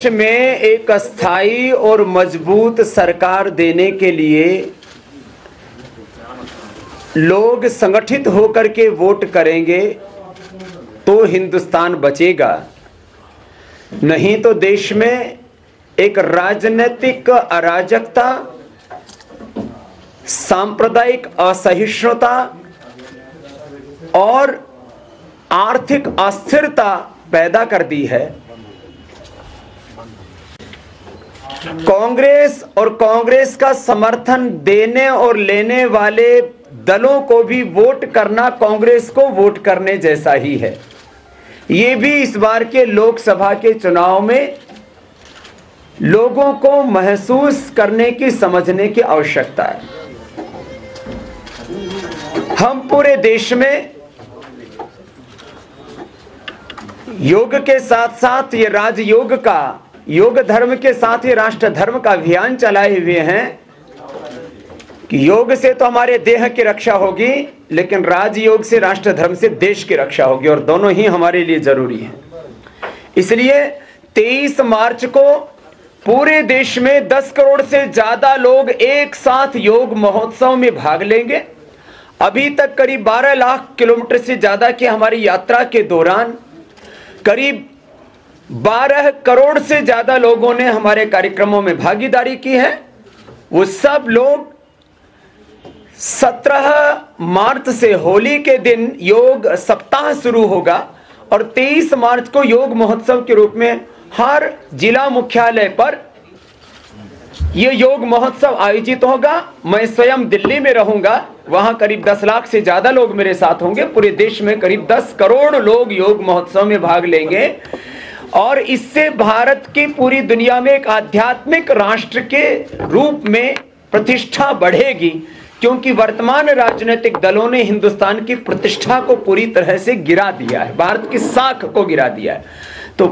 में एक स्थायी और मजबूत सरकार देने के लिए लोग संगठित होकर के वोट करेंगे तो हिंदुस्तान बचेगा, नहीं तो देश में एक राजनीतिक अराजकता, सांप्रदायिक असहिष्णुता और आर्थिक अस्थिरता पैदा कर दी है। कांग्रेस और कांग्रेस का समर्थन देने और लेने वाले दलों को भी वोट करना कांग्रेस को वोट करने जैसा ही है। ये भी इस बार के लोकसभा के चुनाव में लोगों को महसूस करने की, समझने की आवश्यकता है। हम पूरे देश में योग के साथ साथ ये राजयोग का, योग धर्म के साथ ही राष्ट्र धर्म का अभियान चलाए हुए हैं कि योग से तो हमारे देह की रक्षा होगी, लेकिन राजयोग से, राष्ट्र धर्म से देश की रक्षा होगी, और दोनों ही हमारे लिए जरूरी है। इसलिए 23 मार्च को पूरे देश में 10 करोड़ से ज्यादा लोग एक साथ योग महोत्सव में भाग लेंगे। अभी तक करीब 12 लाख किलोमीटर से ज्यादा की हमारी यात्रा के दौरान करीब 12 करोड़ से ज्यादा लोगों ने हमारे कार्यक्रमों में भागीदारी की है। वो सब लोग 17 मार्च से होली के दिन योग सप्ताह शुरू होगा और 23 मार्च को योग महोत्सव के रूप में हर जिला मुख्यालय पर यह योग महोत्सव आयोजित होगा। मैं स्वयं दिल्ली में रहूंगा, वहां करीब 10 लाख से ज्यादा लोग मेरे साथ होंगे। पूरे देश में करीब 10 करोड़ लोग योग महोत्सव में भाग लेंगे और इससे भारत की पूरी दुनिया में एक आध्यात्मिक राष्ट्र के रूप में प्रतिष्ठा बढ़ेगी, क्योंकि वर्तमान राजनीतिक दलों ने हिंदुस्तान की प्रतिष्ठा को पूरी तरह से गिरा दिया है, भारत की साख को गिरा दिया है। तो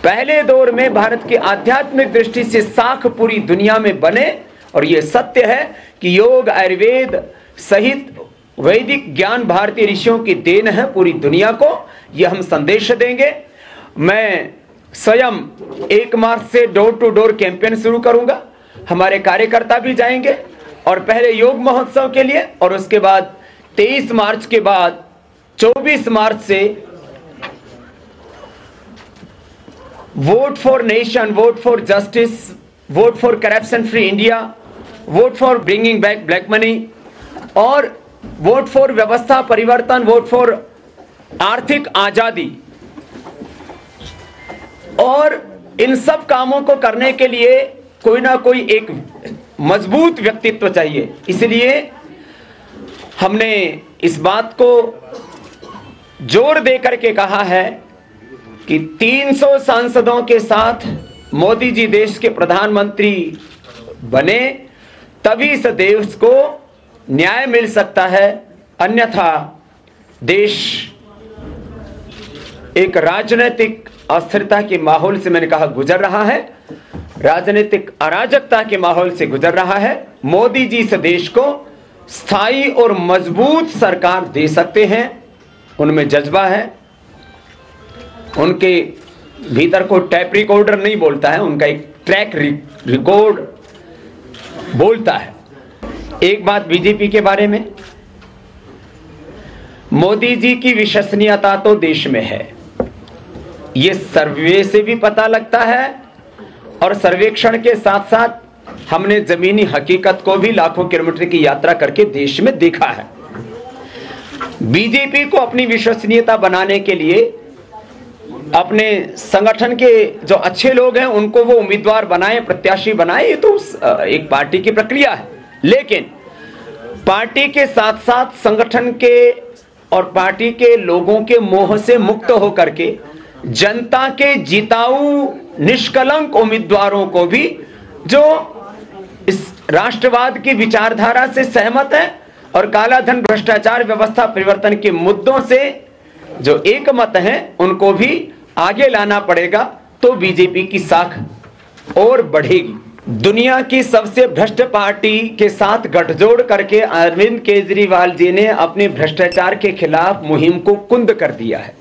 पहले दौर में भारत की आध्यात्मिक दृष्टि से साख पूरी दुनिया में बने, और यह सत्य है कि योग, आयुर्वेद सहित वैदिक ज्ञान भारतीय ऋषियों की देन है पूरी दुनिया को। यह हम संदेश देंगे। मैं स्वयं 1 मार्च से डोर टू डोर कैंपेन शुरू करूंगा। हमारे कार्यकर्ता भी जाएंगे और पहले योग महोत्सव के लिए, और उसके बाद 23 मार्च के बाद 24 मार्च से vote for nation, vote for justice, vote for corruption free India, vote for bringing back black money और वोट फॉर व्यवस्था परिवर्तन, वोट फॉर आर्थिक आजादी, और इन सब कामों को करने के लिए कोई ना कोई एक मजबूत व्यक्तित्व चाहिए। इसलिए हमने इस बात को जोर देकर के कहा है कि 300 सांसदों के साथ मोदी जी देश के प्रधानमंत्री बने, तभी इस देश को न्याय मिल सकता है। अन्यथा देश एक राजनीतिक अस्थिरता के माहौल से, मैंने कहा, गुजर रहा है, राजनीतिक अराजकता के माहौल से गुजर रहा है। मोदी जी इस देश को स्थायी और मजबूत सरकार दे सकते हैं, उनमें जज्बा है। उनके भीतर को टैप रिकॉर्डर नहीं बोलता है, उनका एक ट्रैक रिकॉर्ड बोलता है। एक बात बीजेपी के बारे में, मोदी जी की विश्वसनीयता तो देश में है, ये सर्वे से भी पता लगता है, और सर्वेक्षण के साथ साथ हमने जमीनी हकीकत को भी लाखों किलोमीटर की यात्रा करके देश में देखा है। बीजेपी को अपनी विश्वसनीयता बनाने के लिए अपने संगठन के जो अच्छे लोग हैं उनको वो उम्मीदवार बनाए, प्रत्याशी बनाए, ये तो एक पार्टी की प्रक्रिया है। लेकिन पार्टी के साथ साथ संगठन के और पार्टी के लोगों के मोह से मुक्त होकर के जनता के जिताऊ निष्कलंक उम्मीदवारों को भी, जो इस राष्ट्रवाद की विचारधारा से सहमत है और काला धन, भ्रष्टाचार, व्यवस्था परिवर्तन के मुद्दों से जो एक मत हैं, उनको भी आगे लाना पड़ेगा, तो बीजेपी की साख और बढ़ेगी। दुनिया की सबसे भ्रष्ट पार्टी के साथ गठजोड़ करके अरविंद केजरीवाल जी ने अपने भ्रष्टाचार के खिलाफ मुहिम को कुंद कर दिया है,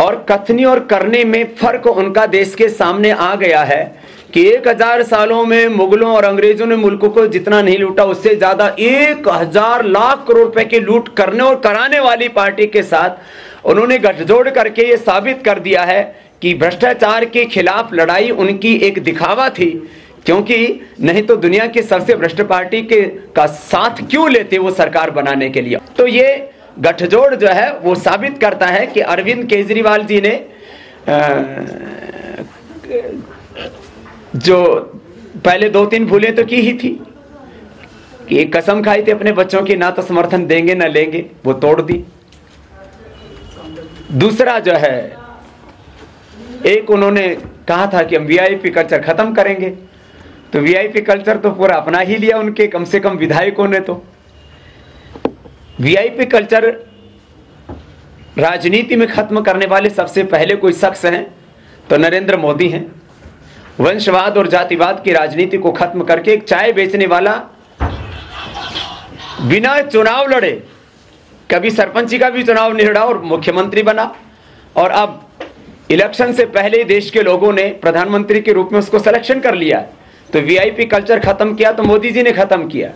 और कथनी और करने में फर्क उनका देश के सामने आ गया है कि 1000 सालों में मुगलों और अंग्रेजों ने मुल्कों को जितना नहीं लूटा उससे ज्यादा 1000 लाख करोड़ रुपए की लूट करने और कराने वाली पार्टी के साथ उन्होंने गठजोड़ करके ये साबित कर दिया है कि भ्रष्टाचार के खिलाफ लड़ाई उनकी एक दिखावा थी, क्योंकि नहीं तो दुनिया की सबसे भ्रष्ट पार्टी का साथ क्यों लेते वो सरकार बनाने के लिए। तो ये गठजोड़ जो है वो साबित करता है कि अरविंद केजरीवाल जी ने जो पहले 2-3 भूलें तो की ही थी कि एक कसम खाई थी अपने बच्चों की, ना तो समर्थन देंगे ना लेंगे, वो तोड़ दी। दूसरा जो है, एक उन्होंने कहा था कि हम वीआईपी कल्चर खत्म करेंगे, तो वीआईपी कल्चर तो पूरा अपना ही लिया उनके कम से कम विधायकों ने। तो वीआईपी कल्चर राजनीति में खत्म करने वाले सबसे पहले कोई शख्स हैं तो नरेंद्र मोदी हैं। वंशवाद और जातिवाद की राजनीति को खत्म करके एक चाय बेचने वाला बिना चुनाव लड़े, कभी सरपंची का भी चुनाव नहीं लड़ा और मुख्यमंत्री बना, और अब इलेक्शन से पहले देश के लोगों ने प्रधानमंत्री के रूप में उसको सिलेक्शन कर लिया। तो वीआईपी कल्चर खत्म किया तो मोदी जी ने खत्म किया।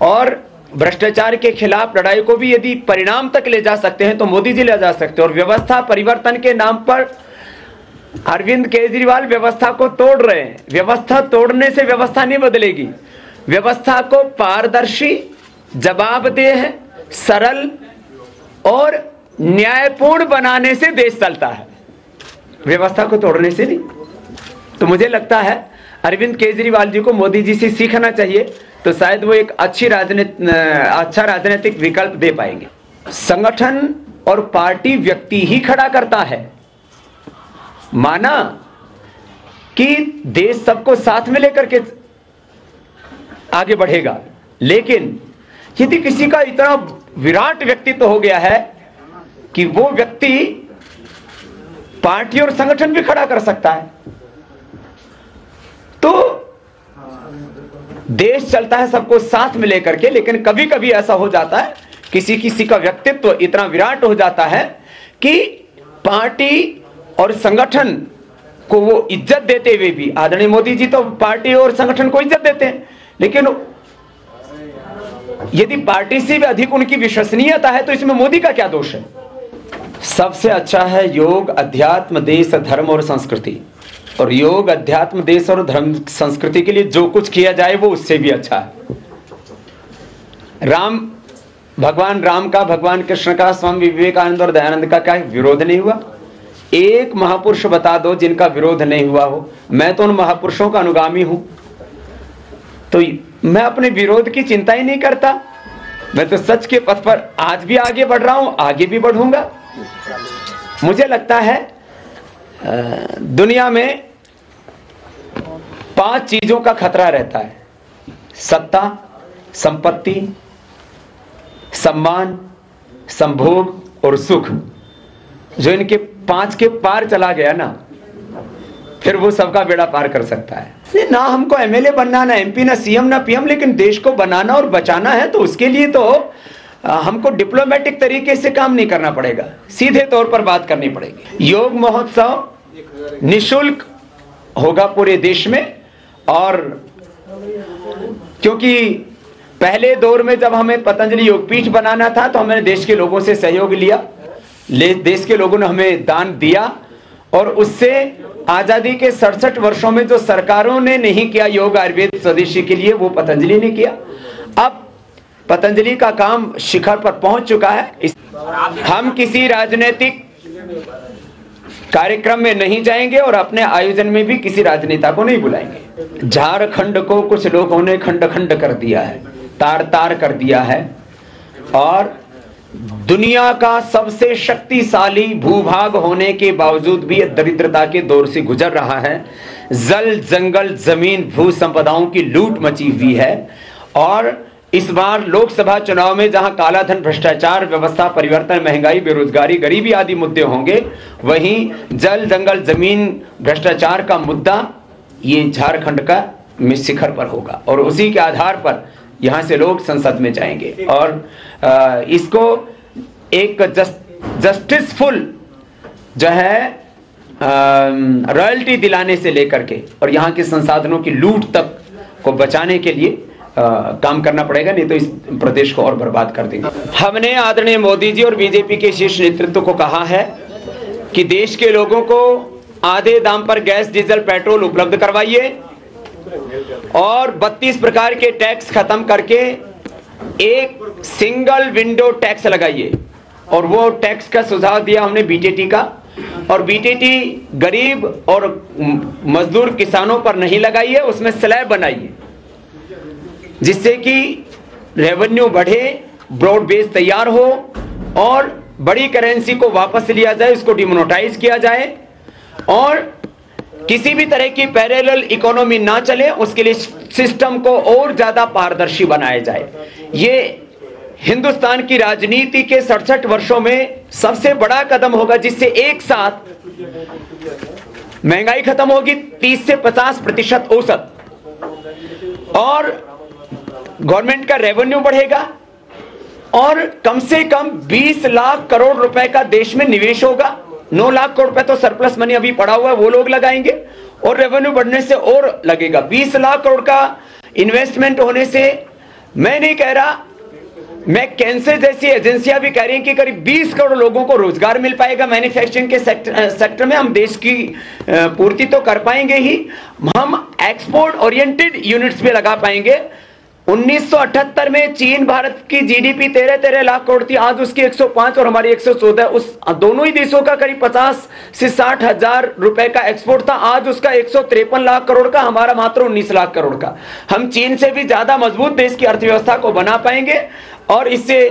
और भ्रष्टाचार के खिलाफ लड़ाई को भी यदि परिणाम तक ले जा सकते हैं तो मोदी जी ले जा सकते हैं। और व्यवस्था परिवर्तन के नाम पर अरविंद केजरीवाल व्यवस्था को तोड़ रहे हैं। व्यवस्था तोड़ने से व्यवस्था नहीं बदलेगी। व्यवस्था को पारदर्शी, जवाबदेह, सरल और न्यायपूर्ण बनाने से देश चलता है, व्यवस्था को तोड़ने से नहीं। तो मुझे लगता है अरविंद केजरीवाल जी को मोदी जी से सीखना चाहिए, तो शायद वो एक अच्छा राजनीतिक विकल्प दे पाएंगे। संगठन और पार्टी व्यक्ति ही खड़ा करता है। माना कि देश सबको साथ में लेकर के आगे बढ़ेगा, लेकिन यदि किसी का इतना विराट व्यक्तित्व हो गया है कि वो व्यक्ति पार्टी और संगठन भी खड़ा कर सकता है, तो देश चलता है सबको साथ में लेकर के। लेकिन कभी कभी ऐसा हो जाता है, किसी का व्यक्तित्व इतना विराट हो जाता है कि पार्टी और संगठन को वो इज्जत देते हुए भी, आदरणीय मोदी जी तो पार्टी और संगठन को इज्जत देते हैं, लेकिन यदि पार्टी से भी अधिक उनकी विश्वसनीयता है तो इसमें मोदी का क्या दोष है। सबसे अच्छा है योग, अध्यात्म, देश, धर्म और संस्कृति। और योग, अध्यात्म, देश और धर्म संस्कृति के लिए जो कुछ किया जाए वो उससे भी अच्छा है। भगवान राम का, भगवान कृष्ण का, स्वामी विवेकानंद और दयानंद का क्या विरोध नहीं हुआ? एक महापुरुष बता दो जिनका विरोध नहीं हुआ हो। मैं तो उन महापुरुषों का अनुगामी हूं, तो मैं अपने विरोध की चिंता ही नहीं करता। मैं तो सच के पथ पर आज भी आगे बढ़ रहा हूं, आगे भी बढ़ूंगा। मुझे लगता है दुनिया में 5 चीजों का खतरा रहता है: सत्ता, संपत्ति, सम्मान, संभोग और सुख। जो इनके 5 के पार चला गया ना, फिर वो सबका बेड़ा पार कर सकता है। ना हमको एमएलए बनना, ना एमपी, ना सीएम, ना पीएम, लेकिन देश को बनाना और बचाना है, तो उसके लिए तो हमको डिप्लोमेटिक तरीके से काम नहीं करना पड़ेगा, सीधे तौर पर बात करनी पड़ेगी। योग महोत्सव निःशुल्क होगा पूरे देश में। और क्योंकि पहले दौर में जब हमें पतंजलि योगपीठ बनाना था तो हमने देश के लोगों से सहयोग लिया, देश के लोगों ने हमें दान दिया, और उससे आजादी के 67 वर्षों में जो सरकारों ने नहीं किया योग आयुर्वेद स्वदेशी के लिए, वो पतंजलि ने किया। अब पतंजलि का काम शिखर पर पहुंच चुका है। हम किसी राजनीतिक कार्यक्रम में नहीं जाएंगे और अपने आयोजन में भी किसी राजनेता को नहीं बुलाएंगे। झारखंड को कुछ लोगों ने खंड खंड कर दिया है, तार तार कर दिया है, और दुनिया का सबसे शक्तिशाली भूभाग होने के बावजूद भी दरिद्रता के दौर से गुजर रहा है। जल, जंगल, जमीन, भू संपदाओं की लूट मची हुई है। और इस बार लोकसभा चुनाव में जहां काला धन, भ्रष्टाचार, व्यवस्था परिवर्तन, महंगाई, बेरोजगारी, गरीबी आदि मुद्दे होंगे, वहीं जल, जंगल, जमीन, भ्रष्टाचार का मुद्दा ये झारखंड का शिखर पर होगा, और उसी के आधार पर यहां से लोग संसद में जाएंगे। और इसको एक जस्टिसफुल जो है रॉयल्टी दिलाने से लेकर के और यहाँ के संसाधनों की लूट तक को बचाने के लिए काम करना पड़ेगा, नहीं तो इस प्रदेश को और बर्बाद कर देंगे। हमने आदरणीय मोदी जी और बीजेपी के शीर्ष नेतृत्व को कहा है कि देश के लोगों को आधे दाम पर गैस, डीजल, पेट्रोल उपलब्ध करवाइए और 32 प्रकार के टैक्स खत्म करके एक सिंगल विंडो टैक्स लगाइए। और वो टैक्स का सुझाव दिया हमने बीटीटी का, और बीटीटी गरीब और मजदूर किसानों पर नहीं लगाइए, उसमें स्लैब बनाइए जिससे कि रेवेन्यू बढ़े, ब्रॉड बेस तैयार हो और बड़ी करेंसी को वापस लिया जाए, उसको डिमोनेटाइज किया जाए और किसी भी तरह की पैरेलल इकोनॉमी ना चले, उसके लिए सिस्टम को और ज्यादा पारदर्शी बनाया जाए। ये हिंदुस्तान की राजनीति के 67 वर्षों में सबसे बड़ा कदम होगा जिससे एक साथ महंगाई खत्म होगी 30 से 50% औसत, और गवर्नमेंट का रेवेन्यू बढ़ेगा और कम से कम 20 लाख करोड़ रुपए का देश में निवेश होगा। 9 लाख करोड़ रुपए तो सरप्लस मनी अभी पड़ा हुआ है, वो लोग लगाएंगे और रेवेन्यू बढ़ने से और लगेगा। 20 लाख करोड़ का इन्वेस्टमेंट होने से, मैं नहीं कह रहा, मैकेंसे जैसी एजेंसियां भी कह रही हैं कि करीब 20 करोड़ लोगों को रोजगार मिल पाएगा। मैन्युफैक्चरिंग के सेक्टर में हम देश की पूर्ति तो कर पाएंगे ही, हम एक्सपोर्ट ओरिएंटेड यूनिट्स पे लगा पाएंगे। 1978 में चीन भारत की जीडीपी 13 लाख करोड़ थी, आज उसकी 105 और हमारी 114। उस दोनों ही देशों का करीब 50 से 60 हजार रुपए का एक्सपोर्ट था, आज उसका 153 लाख करोड़ का, हमारा मात्र 19 लाख करोड़ का। हम चीन से भी ज्यादा मजबूत देश की अर्थव्यवस्था को बना पाएंगे। और इससे,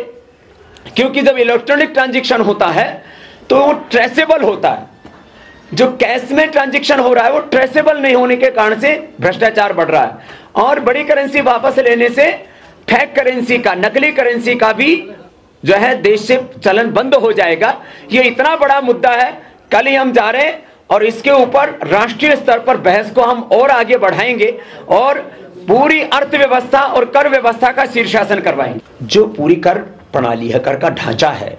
क्योंकि जब इलेक्ट्रॉनिक ट्रांजैक्शन होता है तो वो ट्रेसेबल होता है, जो कैश में ट्रांजैक्शन हो रहा है वो ट्रेसेबल नहीं होने के कारण से भ्रष्टाचार बढ़ रहा है। और बड़ी करेंसी वापस लेने से फेक करेंसी का, नकली करेंसी का भी जो है देश से चलन बंद हो जाएगा। ये इतना बड़ा मुद्दा है, कल ही हम जा रहे हैं और इसके ऊपर राष्ट्रीय स्तर पर बहस को हम और आगे बढ़ाएंगे और पूरी अर्थव्यवस्था और कर व्यवस्था का शीर्षासन करवाएंगे। जो पूरी कर प्रणाली है, कर का ढांचा है,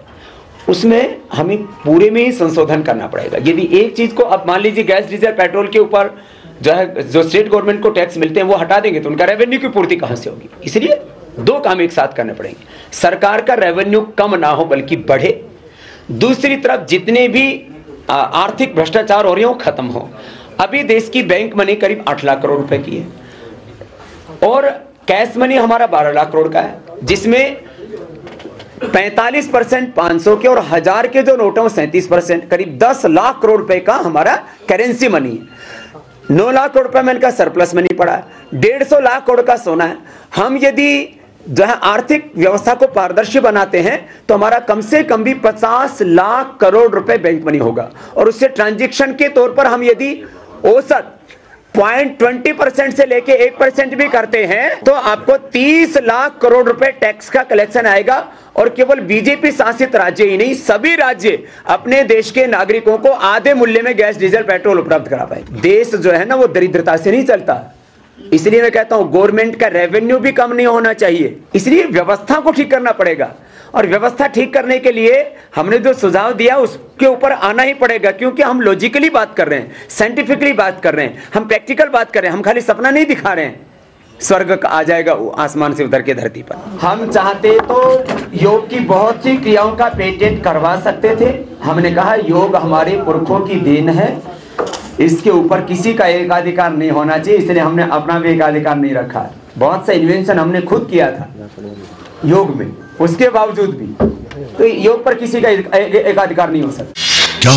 उसमें हमें पूरे में ही संशोधन करना पड़ेगा। यदि एक चीज को, अब मान लीजिए गैस, डीजल, पेट्रोल के ऊपर जो है, जो स्टेट गवर्नमेंट को टैक्स मिलते हैं वो हटा देंगे तो उनका रेवेन्यू की पूर्ति कहां से होगी। इसलिए दो काम एक साथ करने पड़ेंगे, सरकार का रेवेन्यू कम ना हो बल्कि बढ़े, दूसरी तरफ जितने भी आर्थिक भ्रष्टाचार हो रहे हो खत्म हो। अभी देश की बैंक मनी करीब 8 लाख करोड़ रुपए की है और कैश मनी हमारा 12 लाख करोड़ का है, जिसमें 45% 500 के और 1000 के जो नोट हैं वो 37%, करीब 10 लाख करोड़ रुपए का हमारा करेंसी मनी है। 9 लाख करोड़ रुपए में इनका सरप्लस मनी पड़ा है, 150 लाख करोड़ का सोना है। हम यदि जो है आर्थिक व्यवस्था को पारदर्शी बनाते हैं तो हमारा कम से कम भी 50 लाख करोड़ रुपए बैंक मनी होगा, और उससे ट्रांजैक्शन के तौर पर हम यदि औसत 0.20% से लेके 1% भी करते हैं तो आपको 30 लाख करोड़ रुपए टैक्स का कलेक्शन आएगा। और केवल बीजेपी शासित राज्य ही नहीं, सभी राज्य अपने देश के नागरिकों को आधे मूल्य में गैस, डीजल, पेट्रोल उपलब्ध करा पाएंगे। देश जो है ना वो दरिद्रता से नहीं चलता, इसलिए मैं कहता हूं गवर्नमेंट का रेवेन्यू भी कम नहीं होना चाहिए, इसलिए व्यवस्था को ठीक करना पड़ेगा। और व्यवस्था ठीक करने के लिए हमने जो सुझाव दिया उसके ऊपर आना ही पड़ेगा, क्योंकि हम लॉजिकली बात कर रहे हैं, साइंटिफिकली बात कर रहे हैं, हम प्रैक्टिकल बात कर रहे हैं, हम खाली सपना नहीं दिखा रहे हैं स्वर्ग आ जाएगा आसमान से उतर के धरती पर। हम चाहते तो योग की बहुत सी क्रियाओं का पेटेंट करवा सकते थे, हमने कहा योग हमारे पुरखों की देन है, इसके ऊपर किसी का एकाधिकार नहीं होना चाहिए, इसलिए हमने अपना भी एकाधिकार नहीं रखा है। बहुत सा इन्वेंशन हमने खुद किया था योग में, उसके बावजूद भी तो योग पर किसी का एकाधिकार नहीं हो सकता।